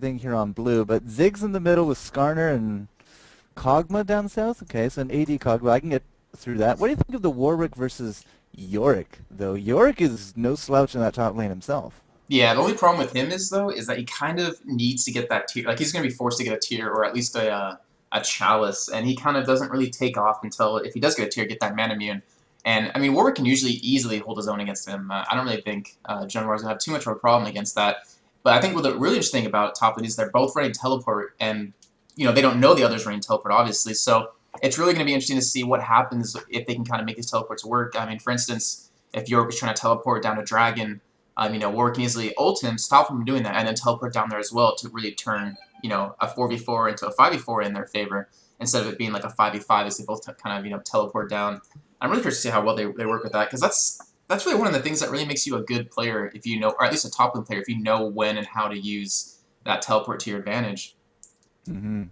thing here on blue, but Ziggs in the middle with Skarner and Kog'Maw down south. Okay, so an AD Kog'Maw. I can get through that. What do you think of the Warwick versus Yorick, though? Yorick is no slouch in that top lane himself. Yeah, the only problem with him is though is that he kind of needs to get that tier. Like he's going to be forced to get a tier or at least a chalice, and he kind of doesn't really take off until if he does get a tier, get that mana immune. And I mean, Warwick can usually easily hold his own against him. I don't really think Junwar's gonna have too much of a problem against that. But I think what the really interesting thing about top lane is they're both running teleport, and they don't know the other's running teleport, obviously. So it's really going to be interesting to see what happens if they can kind of make these teleports work. I mean, for instance, if York is trying to teleport down to Dragon, Warwick can easily ult him, stop him from doing that, and then teleport down there as well to really turn, a 4v4 into a 5v4 in their favor, instead of it being like a 5v5 as they both kind of, teleport down. I'm really curious to see how well they work with that, because that's really one of the things that really makes you a good player if you know, or at least a top lane player, if you know when and how to use that teleport to your advantage. Mm-hmm.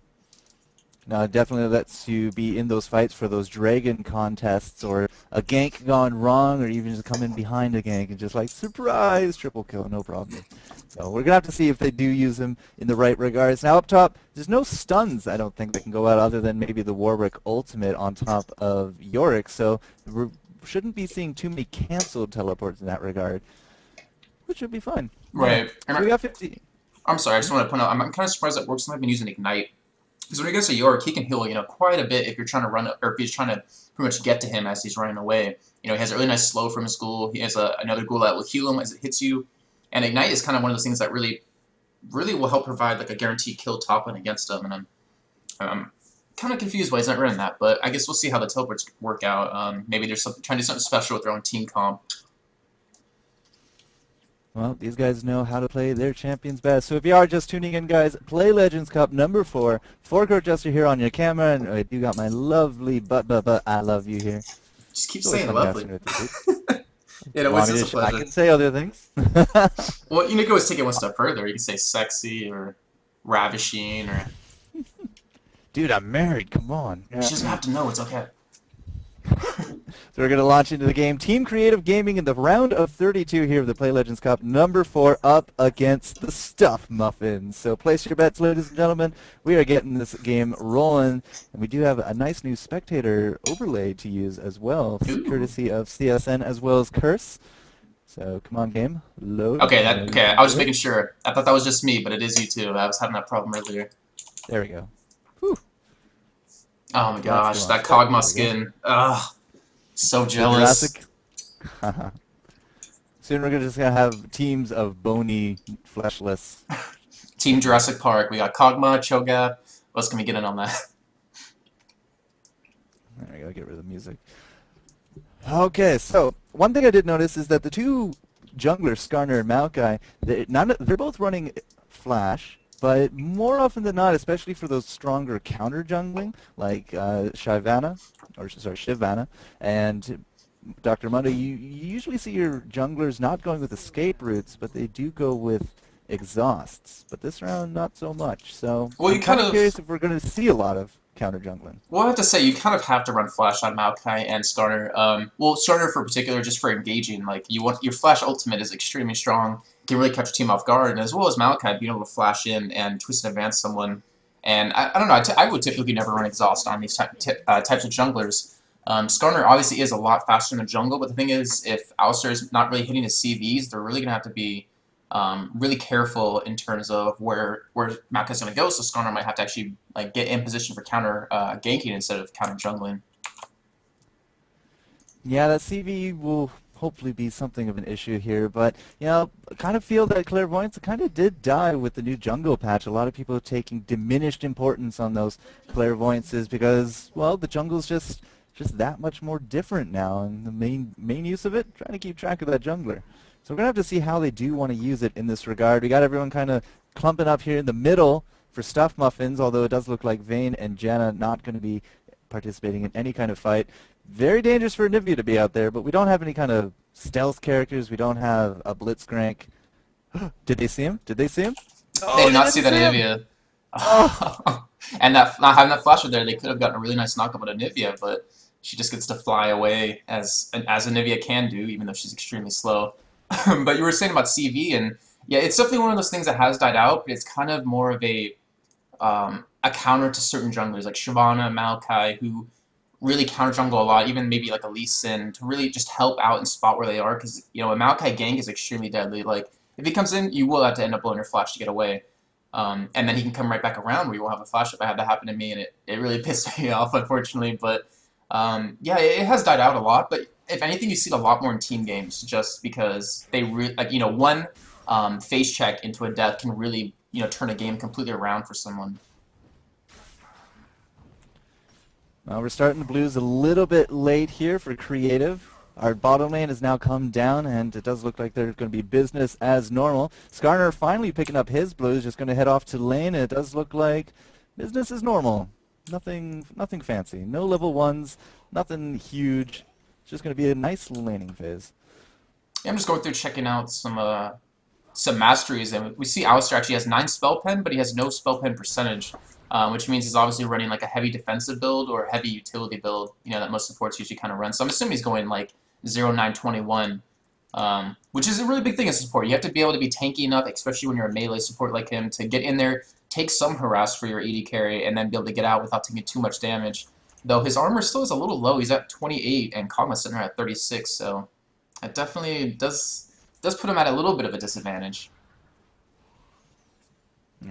No, it definitely lets you be in those fights for those dragon contests, or a gank gone wrong, or even just come in behind a gank and just like, surprise, triple kill, no problem. So we're going to have to see if they do use him in the right regards. Now up top, there's no stuns, I don't think, that can go out other than maybe the Warwick ultimate on top of Yorick, so we shouldn't be seeing too many canceled teleports in that regard, which should be fine. Right. Yeah. So we got 50. I'm sorry, I just want to point out, I'm kind of surprised that Work's not been using Ignite. Because when he gets to Yorick, he can heal, quite a bit if you're trying to run, or if he's trying to pretty much get to him as he's running away. He has a really nice slow from his ghoul. He has another ghoul that will heal him as it hits you. And Ignite is kind of one of those things that really will help provide like a guaranteed kill top lane against him. And I'm kind of confused why he's not running that, but I guess we'll see how the teleports work out. Maybe they're trying to do something special with their own team comp. Well, these guys know how to play their champions best. So if you are just tuning in, guys, Play Legends Cup number 4. FourCourtJester here on your camera, and I do got my lovely but I love you here. Just keep saying lovely. Yeah, it is a pleasure. I can say other things. Well, you can always take it one step further. You can say sexy or ravishing or... Dude, I'm married. Come on. She doesn't have to know. It's okay. So we're going to launch into the game. Team Creative Gaming in the round of 32 here of the Play Legends Cup, number 4, up against the Stuff Muffins. So place your bets, ladies and gentlemen. We are getting this game rolling, and we do have a nice new spectator overlay to use as well, courtesy of CSN as well as Curse. So come on, game, load. Okay, I was just making sure. I thought that was just me, but it is you too. I was having that problem earlier. There we go. Whew. Oh my gosh, that Kog'Maw skin. Ugh. So jealous. Soon we're just going to have teams of bony, fleshless. Team Jurassic Park. We got Kog'Maw, Cho'Gath. What else can we get in on that? There we go, get rid of the music. Okay, so one thing I did notice is that the two junglers, Skarner and Maokai, they're both running Flash, but more often than not, especially for those stronger counter jungling, like Shyvana, and Dr. Mundo, you usually see your junglers not going with escape routes, but they do go with exhausts. But this round, not so much. So I'm kind of curious if we're going to see a lot of counter jungling. Well, I have to say, you kind of have to run Flash on Maokai and Skarner. Well, Skarner for particular, just for engaging. Like, your Flash ultimate is extremely strong. It can really catch your team off guard, and as well as Maokai being able to flash in and twist and advance someone. And I don't know, I would typically never run exhaust on these types of junglers. Skarner obviously is a lot faster in the jungle, but the thing is, if Alistar is not really hitting his CVs, they're really going to have to be really careful in terms of where Maokai's going to go, so Skarner might have to actually get in position for counter ganking instead of counter jungling. Yeah, that CV will hopefully be something of an issue here, but I kind of feel that clairvoyance kind of did die with the new jungle patch. A lot of people are taking diminished importance on those clairvoyances because, well, the jungle's just that much more different now, and the main use of it, trying to keep track of that jungler. So we're going to have to see how they do want to use it in this regard. We got everyone kind of clumping up here in the middle for Stuff Muffins, although it does look like Vayne and Janna not going to be participating in any kind of fight. Very dangerous for Anivia to be out there, but we don't have any kind of stealth characters. We don't have a Blitzcrank. Did they see him? Did they see him? Oh, they did not see that Anivia. Oh. And not having that flasher there, they could have gotten a really nice knockup on Anivia, but she just gets to fly away as Anivia can do, even though she's extremely slow. But you were saying about CV, and Yeah, it's definitely one of those things that has died out, but it's kind of more of a counter to certain junglers like Shyvana, Maokai, who really counter jungle a lot, even maybe like a Lee Sin, to really just help out and spot where they are, because you know a Maokai gank is extremely deadly. Like if he comes in, you will have to end up blowing your flash to get away. And then he can come right back around where you won't have a flash up. I had that happen to me, and it really pissed me off, unfortunately. But yeah, it has died out a lot. But if anything, you see it a lot more in team games, just because they like you know one face check into a death can really turn a game completely around for someone. Well, we're starting the blues a little bit late here for creative. Our bottom lane has now come down, and it does look like there's going to be business as normal. Skarner finally picking up his blues, just going to head off to lane, and it does look like business is normal. Nothing fancy. No level 1s, nothing huge. It's just going to be a nice laning phase. Yeah, I'm just going through checking out some masteries, and we see Alistar actually has 9 spell pen, but he has no spell pen percentage, which means he's obviously running like a heavy defensive build or a heavy utility build, that most supports usually kind of run. So I'm assuming he's going like 0-9-21, which is a really big thing as support. You have to be able to be tanky enough, especially when you're a melee support like him, to get in there, take some harass for your AD carry, and then be able to get out without taking too much damage. Though his armor still is a little low. He's at 28, and Kog'Maw's sitting there at 36, so it definitely does put him at a little bit of a disadvantage.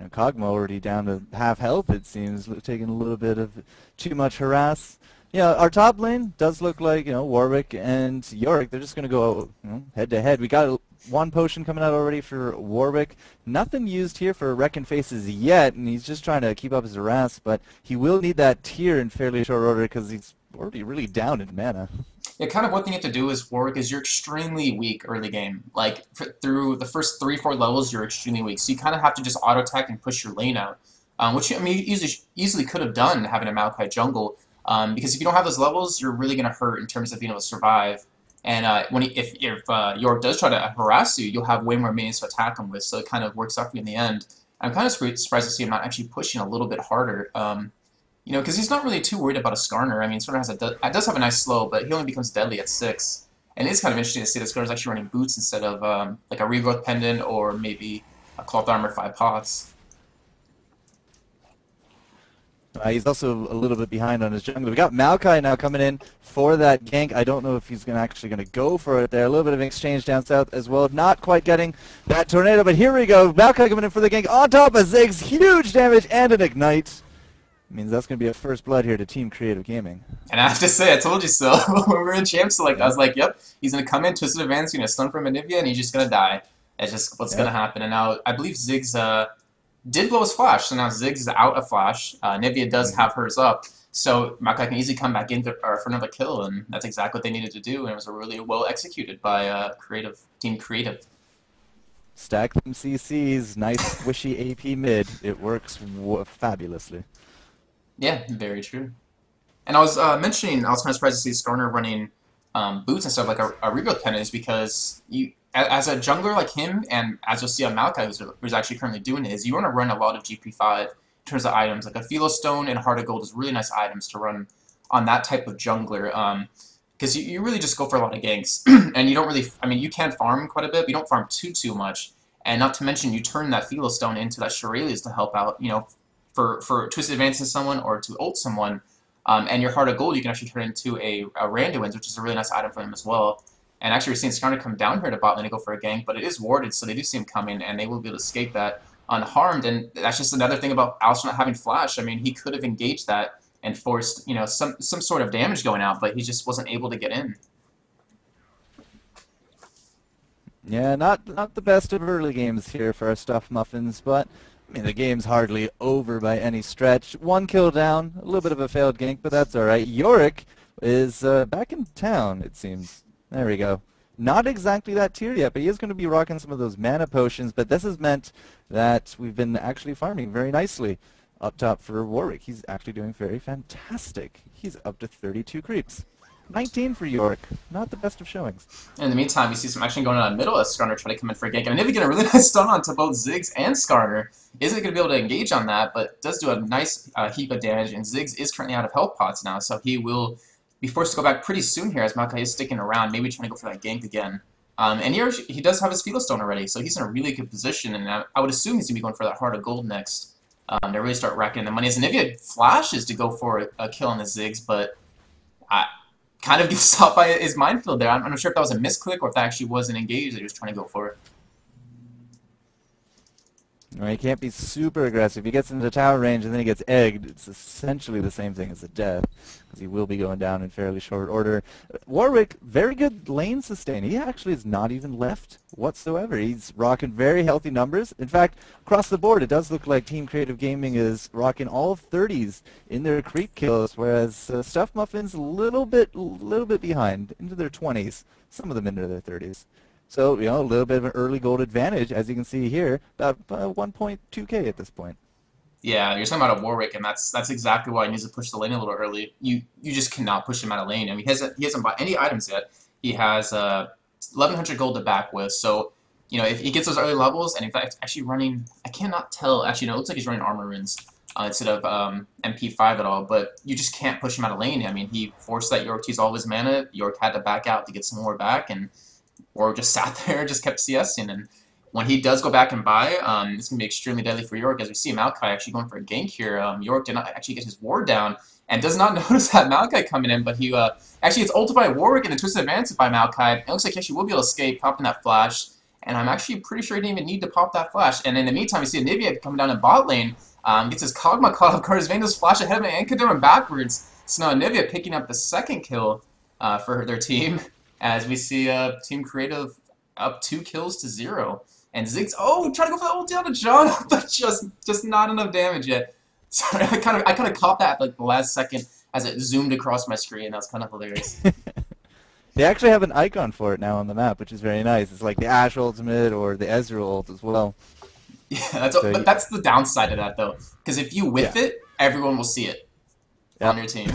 Kog'Maw already down to half health, it seems, taking a little bit of too much harass. Yeah, our top lane does look like, Warwick and Yorick. They're just going to go head to head. We got one potion coming out already for Warwick. Nothing used here for Wrecking Faces yet, and he's just trying to keep up his harass, but he will need that tier in fairly short order because he's already really down in mana. Yeah, kind of one thing you have to do is Warwick is you're extremely weak early game. Like through the first 3-4 levels, you're extremely weak. So you kind of have to just auto attack and push your lane out, which I mean you easily could have done having a Maokai jungle. Because if you don't have those levels, you're really going to hurt in terms of being able to survive. And if York does try to harass you, you'll have way more minions to attack him with, so it kind of works out for you in the end. I'm kind of surprised to see him not actually pushing a little bit harder. Because he's not really too worried about a Skarner. I mean, Skarner does have a nice slow, but he only becomes deadly at 6. And it's kind of interesting to see that Skarner's actually running boots instead of like a Regrowth Pendant or maybe a Cloth Armor 5 pots. He's also a little bit behind on his jungle. We got Maokai now coming in for that gank. I don't know if he's actually going to go for it there. A little bit of an exchange down south as well. Not quite getting that tornado, but here we go. Maokai coming in for the gank on top of Ziggs. Huge damage and an ignite. Means that's going to be a first blood here to Team Creative Gaming. And I have to say, I told you so. When we were in Champ Select, I was like, yep, he's going to come in, Twisted Advance, going to stun from Anivia, and he's just going to die. That's just what's going to happen. And now I believe Ziggs did blow his flash, so now Ziggs is out of flash. Anivia does have hers up, so Maokai can easily come back in for another kill, and that's exactly what they needed to do, and it was really well executed by Team Creative. Stack them CCs, nice squishy AP mid. It works fabulously. Yeah, very true. And I was mentioning, I was kind of surprised to see Skarner running boots and stuff like a Regrowth Pendant, is because as a jungler like him, and as you'll see on Maokai, who's actually currently doing it, is you want to run a lot of GP5 in terms of items. Like a Philo Stone and Heart of Gold is really nice items to run on that type of jungler, because you really just go for a lot of ganks, and you don't really, I mean, you can farm quite a bit, but you don't farm too much, and not to mention you turn that Philo Stone into that Shurelya's to help out, for Twisted Advancing someone or to ult someone, and your Heart of Gold you can actually turn into a Randuin's, which is a really nice item for him as well. And actually we're seeing Skarner come down here to bot lane to go for a gank, but it is warded, so they do see him coming, and they will be able to escape that unharmed. And that's just another thing about Alistar not having flash. I mean, he could have engaged that and forced, some sort of damage going out, but he just wasn't able to get in. Yeah, not the best of early games here for our Stuffed Muffins, but I mean, the game's hardly over by any stretch. 1 kill down, a little bit of a failed gank, but that's all right. Yorick is back in town, it seems. There we go. Not exactly that tier yet, but he is going to be rocking some of those mana potions, but this has meant that we've been actually farming very nicely up top for Warwick. He's actually doing very fantastic. He's up to 32 creeps. 19 for Yorick. Not the best of showings. In the meantime, you see some action going on in the middle as Skarner try to come in for a gank. And Anivia get a really nice stun onto both Ziggs and Skarner. Isn't going to be able to engage on that, but does do a nice heap of damage. And Ziggs is currently out of health pots now, so he will be forced to go back pretty soon here as Maokai is sticking around, maybe trying to go for that gank again. And he does have his Philo Stone already, so he's in a really good position, and I would assume he's going to be going for that Heart of Gold next to really start racking the money. As Nivea flashes to go for a kill on the Ziggs, but I kind of gets stopped by his minefield there. I'm not sure if that was a misclick or if that actually was an engage that he was trying to go for. Right, he can't be super aggressive. He gets into tower range and then he gets egged. It's essentially the same thing as a death, because he will be going down in fairly short order. Warwick, very good lane sustain. He actually is not even left whatsoever. He's rocking very healthy numbers. In fact, across the board, it does look like Team Creative Gaming is rocking all 30s in their creep kills, whereas Stuffed Muffins a little bit behind, into their 20s, some of them into their 30s. So, a little bit of an early gold advantage, as you can see here, about 1.2k at this point. Yeah, you're talking about a Warwick, and that's exactly why he needs to push the lane a little early. You just cannot push him out of lane. I mean, he hasn't bought any items yet. He has 1,100 gold to back with, so, if he gets those early levels, and in fact, actually running, I cannot tell, actually, no, it looks like he's running armor runes instead of MP5 at all, but you just can't push him out of lane. I mean, he forced that York to use all of his mana. York had to back out to get some more back, or just sat there, just kept CSing, and when he does go back and buy, it's going to be extremely deadly for York, as we see Maokai actually going for a gank here. York did not actually get his ward down, and does not notice that Maokai coming in, but he actually gets ulted by Warwick and a twisted advance by Maokai. It looks like he actually will be able to escape, popping that flash, and I'm actually pretty sure he didn't even need to pop that flash. And in the meantime, we see Nivea coming down in bot lane, gets his Kog'Maw caught off guard, his Vayne does flash ahead of him and Kadima backwards. So now Nivea picking up the second kill for their team, as we see Team Creative up 2 kills to 0. And Ziggs, trying to go for the ulti on the John, but just not enough damage yet. Sorry, I kind of caught that at like the last second as it zoomed across my screen. That was kind of hilarious. They actually have an icon for it now on the map, which is very nice. It's like the Ashe ultimate or the Ezreal ult as well. Yeah, but that's the downside of that though, because if you whiff it, everyone will see it on your team.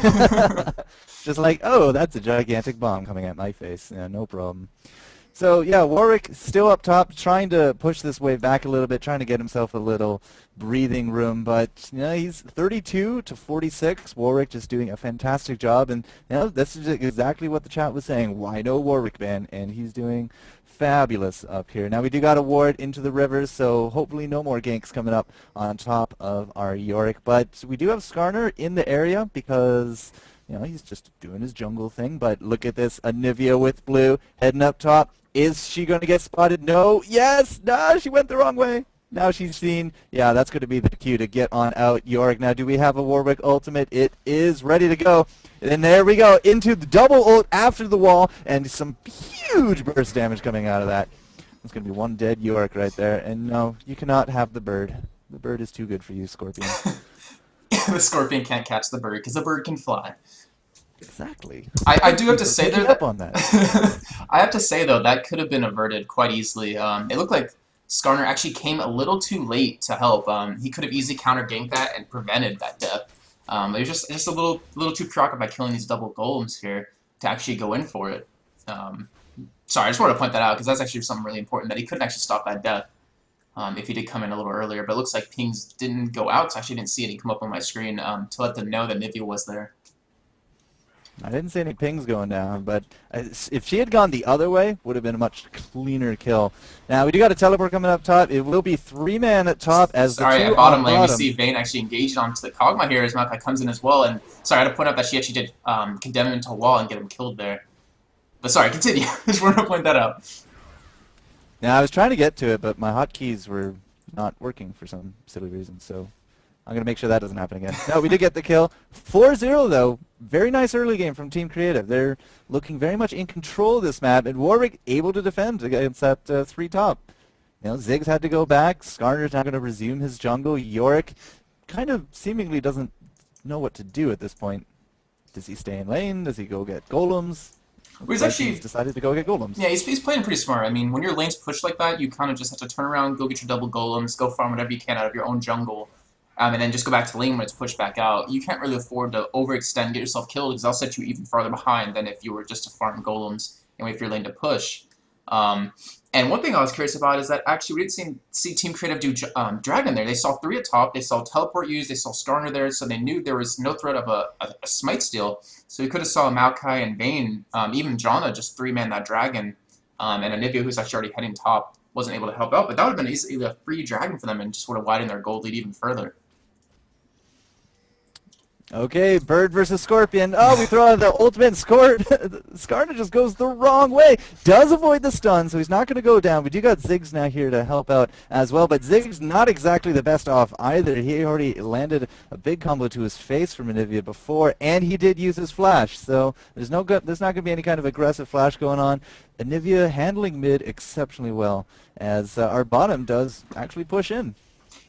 Just like, that's a gigantic bomb coming at my face. Yeah, no problem. So, yeah, Warwick still up top, trying to push this wave back a little bit, trying to get himself a little breathing room. But, he's 32 to 46. Warwick just doing a fantastic job. And, this is exactly what the chat was saying. Why no Warwick, man? And he's doing fabulous up here. Now, we do got a ward into the rivers, so hopefully no more ganks coming up on top of our Yorick. But we do have Skarner in the area because... he's just doing his jungle thing, but look at this, Anivia with blue, heading up top. Is she going to get spotted? No. Yes! Nah, she went the wrong way. Now she's seen. Yeah, that's going to be the cue to get on out Yorick. Now, do we have a Warwick ultimate? It is ready to go. And there we go, into the double ult after the wall, and some huge burst damage coming out of that. It's going to be one dead Yorick right there, and no, you cannot have the bird. The bird is too good for you, Scorpion. The Scorpion can't catch the bird, because the bird can fly. Exactly. I do have to say there that, on that. I have to say though that could have been averted quite easily. It looked like Skarner actually came a little too late to help. He could have easily counter ganked that and prevented that death. It was just a little too preoccupied by killing these double golems here to actually go in for it. Sorry, I just wanted to point that out because that's actually something really important, that he couldn't actually stop that death if he did come in a little earlier. But it looks like pings didn't go out, so I actually didn't see it come up on my screen to let them know that Nivea was there. I didn't see any pings going down, but if she had gone the other way, would have been a much cleaner kill. Now, we do got a teleport coming up top. It will be 3-man at top as the two at bottom lane, bottom. We see Vayne actually engaged onto the Kog'Maw here as Maokai comes in as well. And sorry, I had to point out that she actually did condemn him into a wall and get him killed there. But sorry, continue. Just wanted to point that out. Now, I was trying to get to it, but my hotkeys were not working for some silly reason, so I'm going to make sure that doesn't happen again. No, we did get the kill. 4-0, though. Very nice early game from Team Creative. They're looking very much in control of this map, and Warwick able to defend against that 3 top. Ziggs had to go back. Skarner's now going to resume his jungle. Yorick kind of seemingly doesn't know what to do at this point. Does he stay in lane? Does he go get golems? He's decided to go get golems. Yeah, he's playing pretty smart. I mean, when your lane's pushed like that, you kind of just have to turn around, go get your double golems, go farm whatever you can out of your own jungle. And then just go back to lane when it's pushed back out. You can't really afford to overextend, get yourself killed, because that'll set you even farther behind than if you were just to farm golems and wait for your lane to push. And one thing I was curious about is that actually we didn't see Team Creative do Dragon there. They saw 3 at top, they saw Teleport used, they saw Skarner there, so they knew there was no threat of a Smite steal. So we could have saw Maokai and Vayne, even Janna, just 3-man that Dragon. and Anivia, who's actually already heading top, wasn't able to help out. But that would have been easily a free dragon for them and just would have widened their gold lead even further. Okay, Bird versus Scorpion. Oh, we throw out the ultimate. Skarner just goes the wrong way. Does avoid the stun, so he's not going to go down. We do got Ziggs now here to help out as well, but Ziggs not exactly the best off either. He already landed a big combo to his face from Anivia before, and he did use his flash, so there's not going to be any kind of aggressive flash going on. Anivia handling mid exceptionally well, as our bottom does actually push in.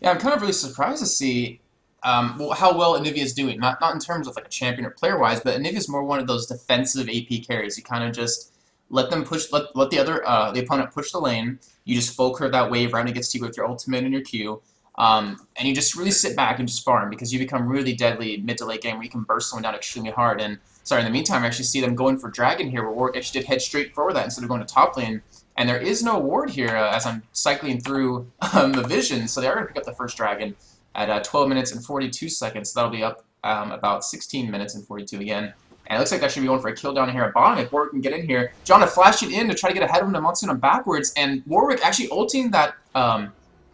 Yeah, I'm kind of really surprised to see how well Anivia is doing. Not in terms of like a champion or player wise, but Anivia is more one of those defensive AP carries. You kind of just let them push, let the opponent push the lane. You just full curve that wave right when it gets to you with your ultimate and your Q, and you just really sit back and just farm because you become really deadly mid to late game where you can burst someone down extremely hard. And sorry, in the meantime, I actually see them going for dragon here, where Warwick actually did head straight for that instead of going to top lane. And there is no ward here as I'm cycling through the vision, so they are going to pick up the first dragon at 12 minutes and 42 seconds. That'll be up about 16 minutes and 42 again. And it looks like that should be going for a kill down here at bottom if Warwick can get in here. Jana flashing in to try to get ahead of him to Monsoon him backwards, and Warwick actually ulting that...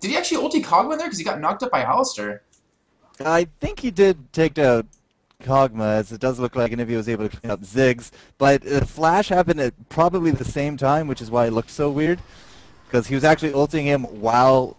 did he actually ulti Kog'Maw in there? Because he got knocked up by Alistar. I think he did take down Kog'Maw, as it does look like Anivia was able to clean up Ziggs, but Flash happened at probably the same time, which is why it looked so weird, because he was actually ulting him while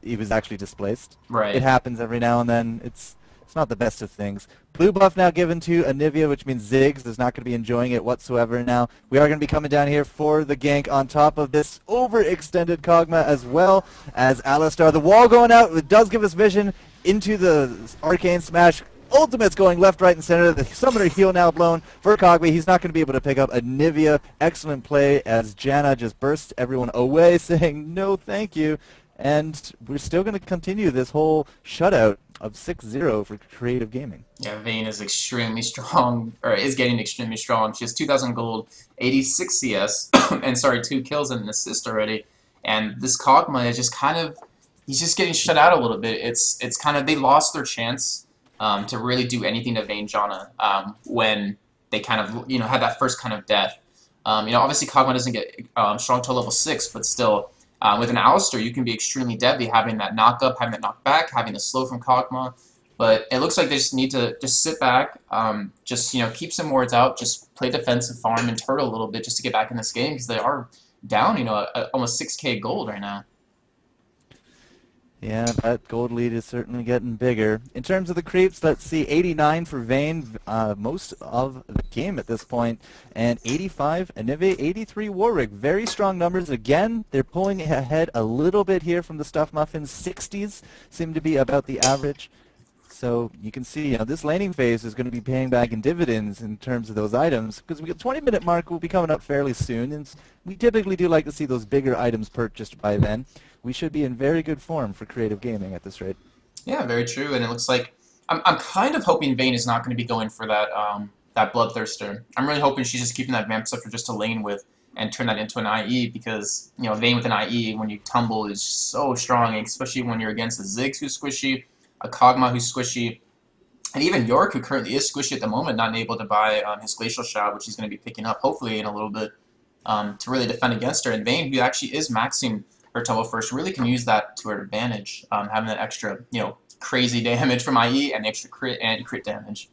he was actually displaced. Right. It happens every now and then. It's not the best of things. Blue buff now given to Anivia, which means Ziggs is not going to be enjoying it whatsoever now. We are going to be coming down here for the gank on top of this overextended Kog'Maw, as well as Alistar. The wall going out, it does give us vision into the Arcane Smash. Ultimate's going left, right, and center. The Summoner heal now blown for Kog'Maw. He's not going to be able to pick up Anivia. Excellent play as Janna just bursts everyone away, saying no thank you. And we're still going to continue this whole shutout of 6-0 for creative gaming. Yeah, Vayne is extremely strong, or is getting extremely strong. She has 2,000 gold, 86 CS, and sorry, 2 kills and an assist already. And this Kog'Maw is just kind of, he's just getting shut out a little bit. It's kind of, they lost their chance to really do anything to Vayne Janna when they kind of, had that first kind of death. Obviously Kog'Maw doesn't get strong till level 6, but still, with an Alistar, you can be extremely deadly, having that knock up, having that knock back, having the slow from Kog'Maw. But it looks like they just need to just sit back, keep some wards out, just play defensive, farm, and turtle a little bit just to get back in this game, because they are down, almost 6k gold right now. Yeah, that gold lead is certainly getting bigger. In terms of the creeps, let's see, 89 for Vayne, most of the game at this point, and 85 Anivia, 83 Warwick. Very strong numbers. Again, they're pulling ahead a little bit here from the Stuffed Muffins. 60s seem to be about the average. So you can see, this laning phase is going to be paying back in dividends in terms of those items, because the 20-minute mark will be coming up fairly soon, and we typically do like to see those bigger items purchased by then. We should be in very good form for creative gaming at this rate. Yeah, very true. And it looks like I'm kind of hoping Vayne is not going to be going for that that Bloodthirster. I'm really hoping she's just keeping that Vamp Scepter just to lane with and turn that into an IE, because Vayne with an IE when you tumble is so strong, especially when you're against a Ziggs who's squishy, a Kog'Maw who's squishy, and even York, who currently is squishy at the moment, not able to buy his Glacial Shroud, which he's going to be picking up hopefully in a little bit to really defend against her. And Vayne, who actually is maxing her tumble first, really can use that to her advantage, having that extra, crazy damage from IE and extra crit and crit damage.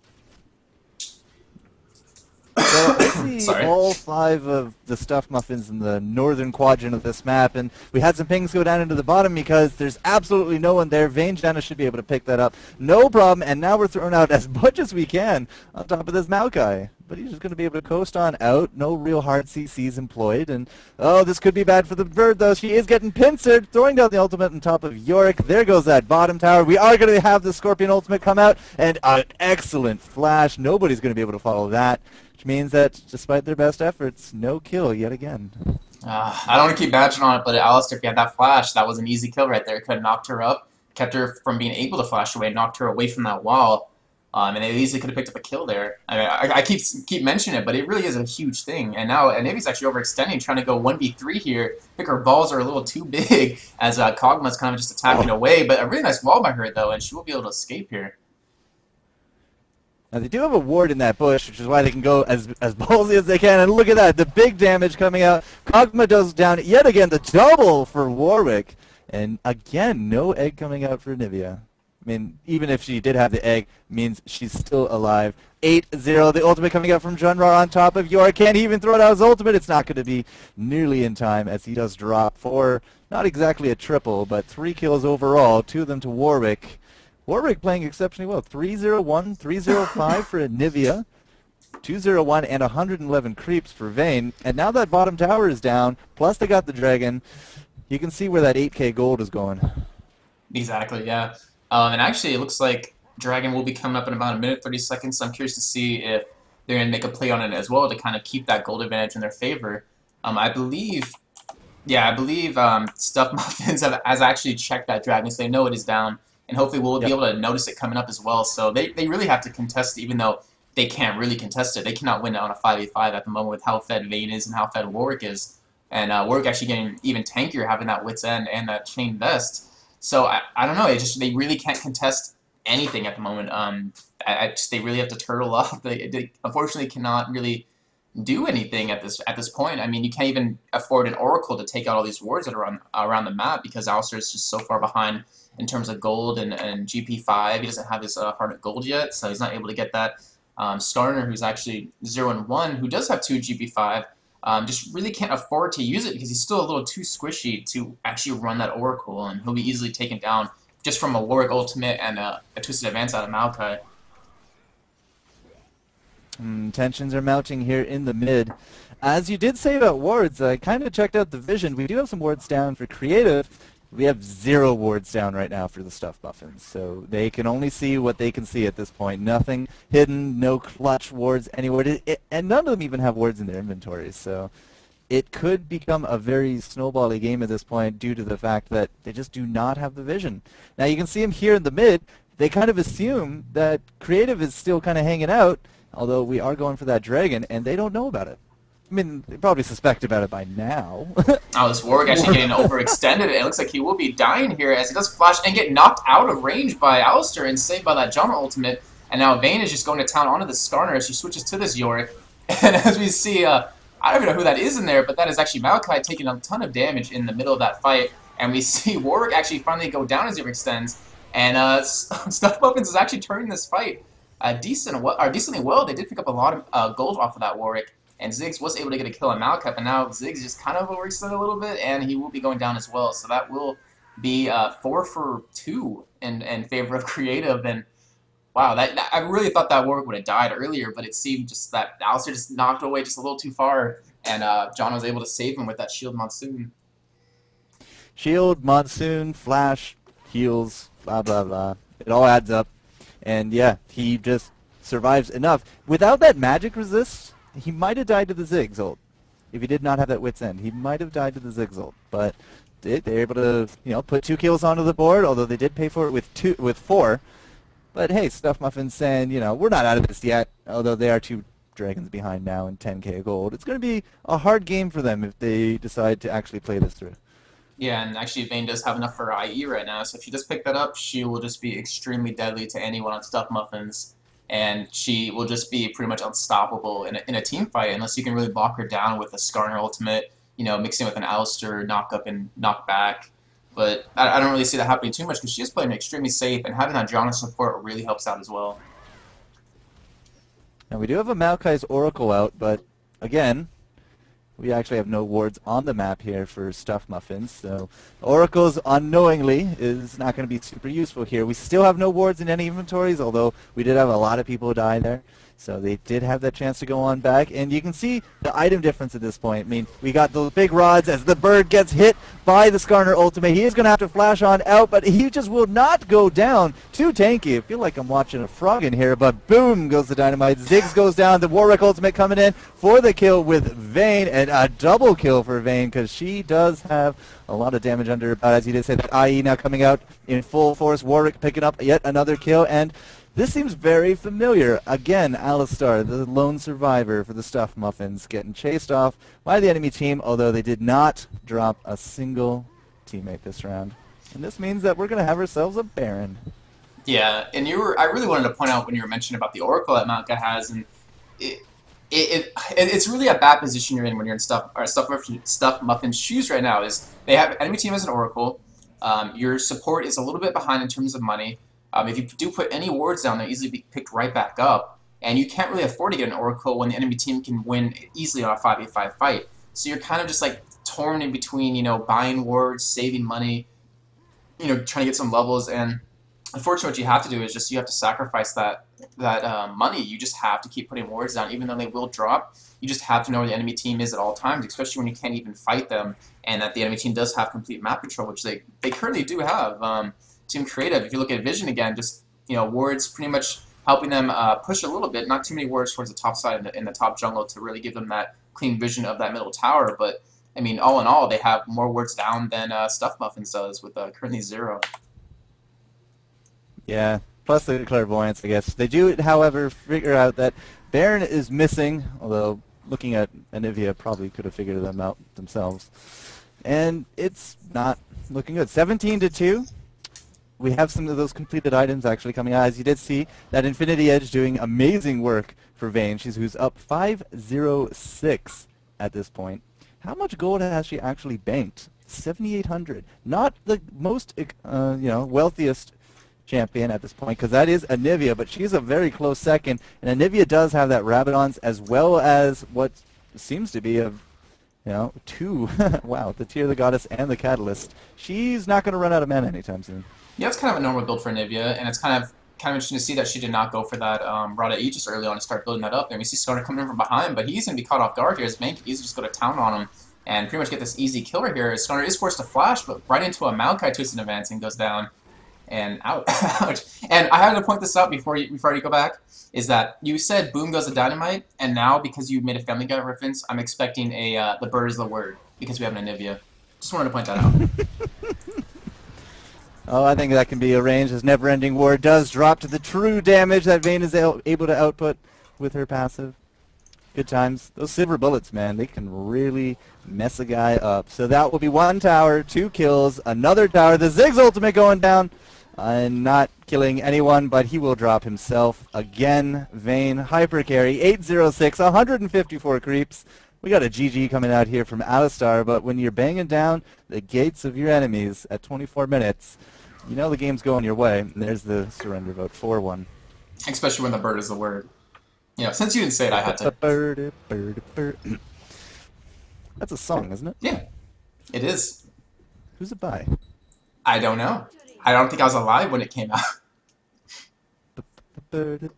So I see all 5 of the Stuffed Muffins in the northern quadrant of this map, and we had some pings go down into the bottom because there's absolutely no one there. Vayne Janna should be able to pick that up. No problem, and now we're throwing out as much as we can on top of this Maokai. But he's just going to be able to coast on out. No real hard CCs employed. And, oh, this could be bad for the bird, though. She is getting pincered, throwing down the ultimate on top of Yorick. There goes that bottom tower. We are going to have the Scorpion ultimate come out, and an excellent flash. Nobody's going to be able to follow that, which means that, despite their best efforts, no kill yet again. I don't want to keep batching on it, but Alistar, if you had that flash, that was an easy kill right there. It could have knocked her up, kept her from being able to flash away, knocked her away from that wall. And they easily could have picked up a kill there. I mean, I keep mentioning it, but it really is a huge thing. And now Anivia's actually overextending, trying to go 1v3 here. I think her balls are a little too big as Kog'Maw's kind of just attacking away. But a really nice wall by her, though, and she will be able to escape here. Now they do have a ward in that bush, which is why they can go as ballsy as they can. And look at that, the big damage coming out. Kog'Maw does down yet again, the double for Warwick. And again, no egg coming out for Anivia. I mean, even if she did have the egg, means she's still alive. 8-0, the ultimate coming out from Junrar on top of Yor. Can't even throw out his ultimate. It's not going to be nearly in time as he does drop for not exactly a triple, but 3 kills overall, 2 of them to Warwick. Warwick playing exceptionally well. 3-0-1, 3-0-5 for Anivia. 2-0-1 and 111 creeps for Vayne. And now that bottom tower is down, plus they got the dragon, you can see where that 8k gold is going. Exactly, yeah. And actually, it looks like Dragon will be coming up in about a minute, 30 seconds. So I'm curious to see if they're going to make a play on it as well to kind of keep that gold advantage in their favor. I believe Stuff Muffins has actually checked that Dragon, so they know it is down. And hopefully we'll be able to notice it coming up as well. So they really have to contest it, even though they can't really contest it. They cannot win it on a 5v5 at the moment with how fed Vayne is and how fed Warwick is. And Warwick actually getting even tankier, having that Wit's End and that Chain Vest. So I don't know. They really can't contest anything at the moment. They really have to turtle up. They unfortunately cannot really do anything at this point. I mean, you can't even afford an Oracle to take out all these wards that are around the map because Alistair is just so far behind in terms of gold and GP5. He doesn't have his Heart of Gold yet, so he's not able to get that. Skarner, who's actually 0-1, who does have 2 GP5, just really can't afford to use it because he's still a little too squishy to actually run that Oracle, and he'll be easily taken down just from a Warwick ultimate and a Twisted Advance out of Maokai. Tensions are mounting here in the mid. As you did say about wards, I kind of checked out the vision. We do have some wards down for creative. We have 0 wards down right now for the Stuff Muffins, so they can only see what they can see at this point. Nothing hidden, no clutch wards anywhere, and none of them even have wards in their inventories, so it could become a very snowbally game at this point due to the fact that they just do not have the vision. Now you can see them here in the mid. They kind of assume that creative is still kind of hanging out, although we are going for that dragon, and they don't know about it. I mean, they probably suspect about it by now. Oh, this Warwick actually getting overextended. It looks like he will be dying here as he does flash and get knocked out of range by Alistair and saved by that John ultimate. And now Vayne is just going to town onto the Skarner as she switches to this Yorick. And as we see, I don't even know who that is in there, but that is actually Maokai taking a ton of damage in the middle of that fight. And we see Warwick actually finally go down as he extends. And Stuff Muffins is actually turning this fight decently well. They did pick up a lot of gold off of that Warwick. And Ziggs was able to get a kill on Maokai, but now Ziggs just kind of overextended a little bit, and he will be going down as well. So that will be 4 for 2 in favor of creative. And wow, I really thought that Warwick would have died earlier, but it seemed just that Alistair just knocked away just a little too far, and John was able to save him with that Shield Monsoon. Shield, Monsoon, Flash, heals, blah, blah, blah. It all adds up. And yeah, he just survives enough. Without that magic resist, he might have died to the Ziggs ult. If he did not have that Wit's End, he might have died to the Ziggs ult. But they're able to, put 2 kills onto the board, although they did pay for it with 4. But hey, Stuff Muffins saying, we're not out of this yet, although they are 2 dragons behind now and 10k gold. It's going to be a hard game for them if they decide to actually play this through. Yeah, and actually Vayne does have enough for IE right now, so if she does pick that up, she will just be extremely deadly to anyone on Stuff Muffins. And she will just be pretty much unstoppable in a team fight unless you can really lock her down with a Skarner ultimate, mixing with an Alistair knock up and knock back. But I don't really see that happening too much because she is playing extremely safe, and having that Janna support really helps out as well. Now we do have a Maokai's Oracle out, but again, we actually have no wards on the map here for Stuff Muffins, so Oracles unknowingly is not going to be super useful here. We still have no wards in any inventories, although we did have a lot of people die there. So they did have that chance to go on back, and you can see the item difference at this point. I mean, we got the big rods as the bird gets hit by the Skarner ultimate. He is going to have to flash on out, but he just will not go down. Too tanky. I feel like I'm watching a frog in here, but boom goes the dynamite. Ziggs goes down. The Warwick ultimate coming in for the kill with Vayne, and a double kill for Vayne because she does have a lot of damage under her belt. As you did say, that IE now coming out in full force. Warwick picking up yet another kill, and this seems very familiar. Again, Alistair, the lone survivor for the Stuff Muffins, getting chased off by the enemy team, although they did not drop a single teammate this round. And this means that we're going to have ourselves a Baron. Yeah, and I really wanted to point out when you were mentioning about the Oracle that Malka has, and it, it's really a bad position you're in when you're in stuff Muffin's shoes right now. Is they have enemy team as an Oracle, your support is a little bit behind in terms of money. If you do put any wards down, they'll easily be picked right back up, and you can't really afford to get an Oracle when the enemy team can win easily on a 5v5 fight. So you're kind of just like torn in between, buying wards, saving money, trying to get some levels, and unfortunately, what you have to do is just you have to sacrifice that money. You just have to keep putting wards down, even though they will drop. You just have to know where the enemy team is at all times, especially when you can't even fight them, and that the enemy team does have complete map control, which they currently do have. Team Creative, if you look at Vision again, just wards pretty much helping them push a little bit. Not too many wards towards the top side in the top jungle to really give them that clean vision of that middle tower, but I mean, all in all, they have more wards down than Stuff Muffins does with currently 0. Yeah, plus the clairvoyance, I guess. They do, however, figure out that Baron is missing, although looking at Anivia probably could have figured them out themselves. And it's not looking good. 17-2. We have some of those completed items actually coming out. As you did see, that Infinity Edge doing amazing work for Vayne. Who's up 506 at this point. How much gold has she actually banked? 7,800. Not the most, wealthiest champion at this point, because that is Anivia, but she's a very close second, and Anivia does have that Rabadons as well as what seems to be two, wow, the Tear of the Goddess and the Catalyst. She's not going to run out of mana anytime soon. Yeah, it's kind of a normal build for Anivia, and it's kind of interesting to see that she did not go for that Rada Aegis early on and start building that up. And we see Skarner coming in from behind, but he's going to be caught off guard here. His main can easily just go to town on him and pretty much get this easy killer here. Skarner is forced to flash, but right into a Maokai twisted advance and goes down. And out. Ouch. And I had to point this out before you go back, is that you said boom goes the dynamite, and now because you made a Family Guy reference, I'm expecting the bird is the word, because we have an Anivia. Just wanted to point that out. Oh, I think that can be arranged as Never Ending War does drop to the true damage that Vayne is able to output with her passive. Good times. Those silver bullets, man, they can really mess a guy up. So that will be 1 tower, 2 kills, another tower, the Ziggs ultimate going down. And not killing anyone, but he will drop himself again. Vayne, hyper carry, 806, 154 creeps. We got a GG coming out here from Alistar, but when you're banging down the gates of your enemies at 24 minutes, you know the game's going your way. And there's the surrender vote, 4-1. Especially when the bird is the word. Since you didn't say it, I had to. Bird. That's a song, isn't it? Yeah, it is. Who's it by? I don't know. I don't think I was alive when it came out. Bird.